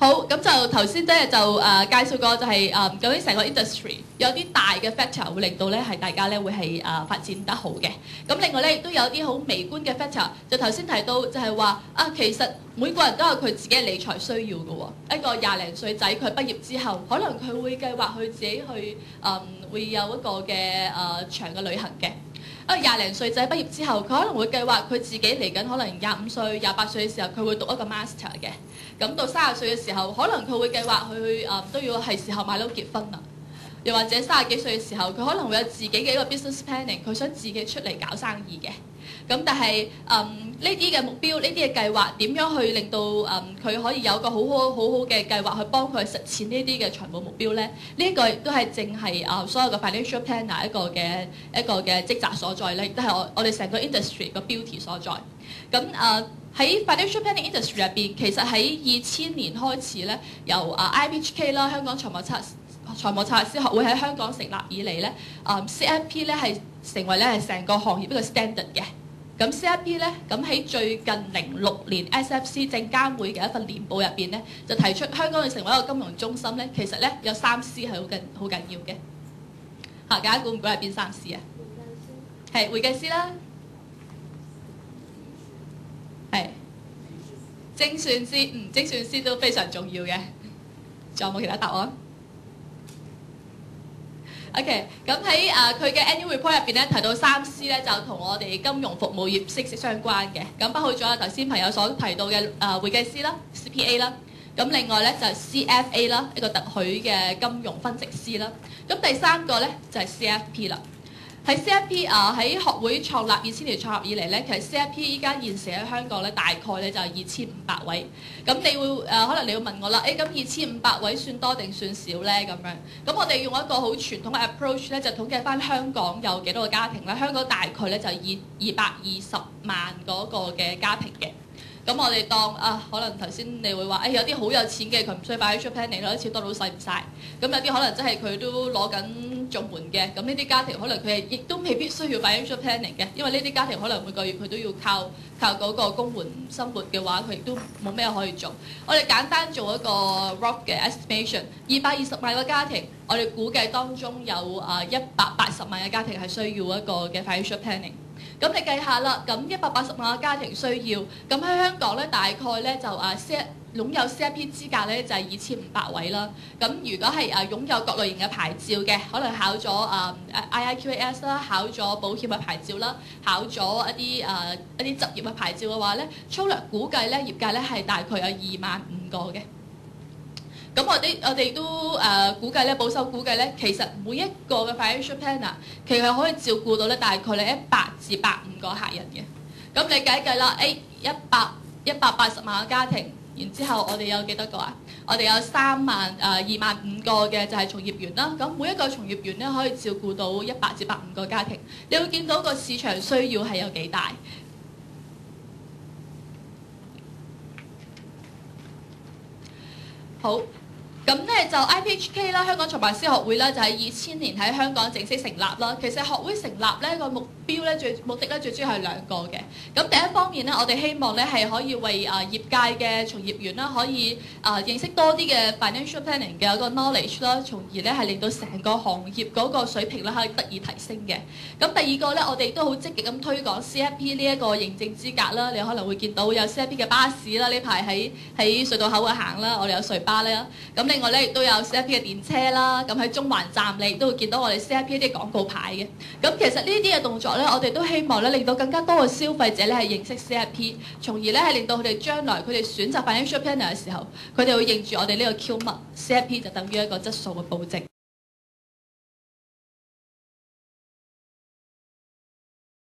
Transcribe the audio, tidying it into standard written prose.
好，咁就頭先咧就介紹過就係究竟成個 industry 有啲大嘅 factor 會令到咧係大家咧會係發展得好嘅。咁另外咧亦都有啲好微觀嘅 factor，就頭先提到就係話其實每個人都有佢自己嘅理財需要嘅喎。一個20零歲仔佢畢業之後，可能佢會計劃佢自己去會有一個嘅長嘅旅行嘅。20零歲仔畢業之後，佢可能會計劃佢自己嚟緊，可能25歲、28歲嘅時候，佢會讀一個 master 嘅。咁到30歲嘅時候，可能佢會計劃佢都要係時候買樓結婚啦。又或者30幾歲嘅時候，佢可能會有自己嘅一個 business planning， 佢想自己出嚟搞生意嘅。咁但係呢啲嘅目標、呢啲嘅計劃點樣去令到佢可以有個好好嘅計劃去幫佢實踐呢啲嘅財務目標咧？呢個亦都係正係所有嘅 financial planner 一個嘅職責所在咧，亦都係我哋成個 industry 個標題所在。咁喺 financial planning industry 入邊，其實喺2000年開始咧，由IBHK 啦，香港財務策劃師學會喺香港成立以嚟咧，CFP 咧係成為咧係成個行業一個 standard 嘅。咁 CFP 咧，咁喺最近06年 SFC 證監會嘅一份年報入邊咧，就提出香港要成為一個金融中心咧，其實咧有3 C 係好緊要嘅。大家估唔估係邊3 C 啊？係會計師啦，係精算師，精算師都非常重要嘅。仲有冇其他答案？OK， 咁喺佢嘅 annual report 入邊咧提到3 C 咧就同我哋金融服務業息息相關嘅，咁包括咗頭先朋友所提到嘅會計師啦 CPA 啦，咁另外咧就係 CFA 啦，一個特許嘅金融分析師啦，咁第3個咧就係 CFP 啦。喺 CFP 喺學會創立2000年創立以嚟咧，其實 CFP 依家現時喺香港咧大概咧就係2500位。咁你會可能你會問我啦，咁2500位算多定算少咧？咁樣，咁我哋用一個好傳統嘅 approach 咧，就統計翻香港有幾多個家庭咧？香港大概咧就係220萬嗰個嘅家庭嘅。咁我哋當可能頭先你會話，有啲好有錢嘅佢唔需要 financial planning，攞啲錢多到使唔晒。咁有啲可能真係佢都攞緊綜援嘅，咁呢啲家庭可能佢係亦都未必需要 financial planning 嘅，因為呢啲家庭可能每個月佢都要靠嗰個公援生活嘅話，佢亦都冇咩可以做。我哋簡單做一個 rough 嘅 estimation，220萬個家庭，我哋估計當中有180萬嘅家庭係需要一個嘅 financial planning。咁你計下啦，咁180萬個家庭需要，咁喺香港咧大概咧就擁有 CFP 資格咧就係2500位啦。咁如果係擁有各類型嘅牌照嘅，可能考咗IIQAS 啦，考咗保險嘅牌照啦，考咗一啲執業嘅牌照嘅話咧，粗略估計咧業界咧係大概有25000個嘅。咁我哋都估計咧，保守估計咧，其實每一個嘅 financial planner 其實可以照顧到咧大概咧100至150個客人嘅。咁你計一計啦，180萬個家庭，然之後我哋有幾多個啊？我哋有25000個嘅就係從業員啦。咁每一個從業員咧可以照顧到100至150個家庭。你會見到個市場需要係有幾大？好。咁咧就 IBHK 啦，香港財務師學會啦，就喺2000年喺香港正式成立啦。其實學會成立咧個目的咧最主要係2個嘅。咁第一方面咧，我哋希望咧係可以為業界嘅從業員啦，可以認識多啲嘅 financial planning 嘅一個 knowledge 啦，從而咧係令到成個行業嗰個水平咧可以得以提升嘅。咁第2個咧，我哋都好積極咁推廣 CFP 呢一個認證資格啦。你可能會見到有 CFP 嘅巴士啦，呢排喺隧道口行啦，我哋有隧巴啦。咁另外咧亦都有 CFP 嘅電車啦，咁喺中環站你亦都會見到我哋 CFP 啲廣告牌嘅。咁其實呢啲嘅動作咧，我哋都希望咧令到更加多嘅消費者咧係認識 CFP， 從而咧係令到佢哋將來佢哋選擇 financial planner 嘅時候，佢哋會認住我哋呢個 Q 碼 CFP 就等於一個質素嘅保證。